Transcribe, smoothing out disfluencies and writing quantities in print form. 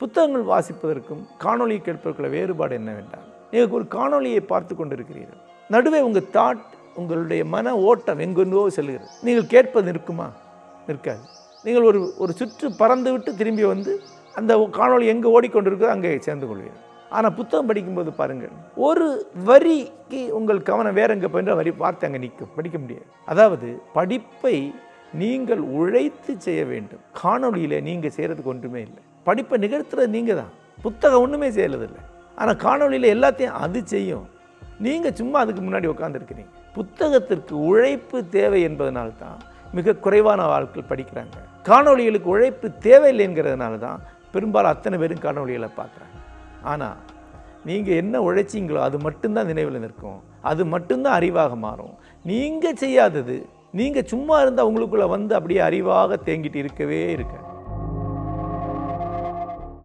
புத்தகங்கள் வாசிப்பதற்கும் காணொலி கேட்பதற்குள்ள வேறுபாடு என்னவென்றால், நீங்கள் ஒரு காணொலியை பார்த்து கொண்டிருக்கிறீர்கள், நடுவே உங்கள் தாட், உங்களுடைய மன ஓட்டம் எங்கெங்கோ செல்கிறது. நீங்கள் கேட்பது நிற்குமா? நிற்காது. நீங்கள் ஒரு சுற்று பறந்து விட்டு திரும்பி வந்து அந்த காணொலி எங்கே ஓடிக்கொண்டிருக்கிறதோ அங்கே சேர்ந்து கொள்வீர்கள். ஆனால் புத்தகம் படிக்கும்போது பாருங்கள், ஒரு வரிக்கு உங்கள் கவனம் வேற எங்கே போயின்ற வரி வார்த்தை அங்கே நிற்கும், படிக்க முடியாது. அதாவது படிப்பை நீங்கள் உழைத்து செய்ய வேண்டும். காணொலியில் நீங்கள் செய்கிறதுக்கு ஒன்றுமே இல்லை. படிப்பை நிகழ்த்துறது நீங்கள் தான். புத்தகம் ஒன்றுமே செய்யறதில்லை. ஆனால் காணொலியில் எல்லாத்தையும் அது செய்யும். நீங்கள் சும்மா அதுக்கு முன்னாடி உட்காந்துருக்கிறீங்க. புத்தகத்திற்கு உழைப்பு தேவை என்பதனால்தான் மிக குறைவான ஆட்கள் படிக்கிறாங்க. காணொலிகளுக்கு உழைப்பு தேவையில்லை என்கிறதுனால தான் பெரும்பாலும் அத்தனை பேரும் காணொலிகளை பார்க்குறாங்க. ஆனால் நீங்கள் என்ன உழைச்சிங்களோ அது மட்டும்தான் நினைவில் நிற்கும், அது மட்டும்தான் அறிவாக மாறும். நீங்கள் செய்யாதது, நீங்கள் சும்மா இருந்தால் உங்களுக்குள்ளே வந்து அப்படியே அறிவாக தேங்கிட்டு இருக்கவே இருக்க.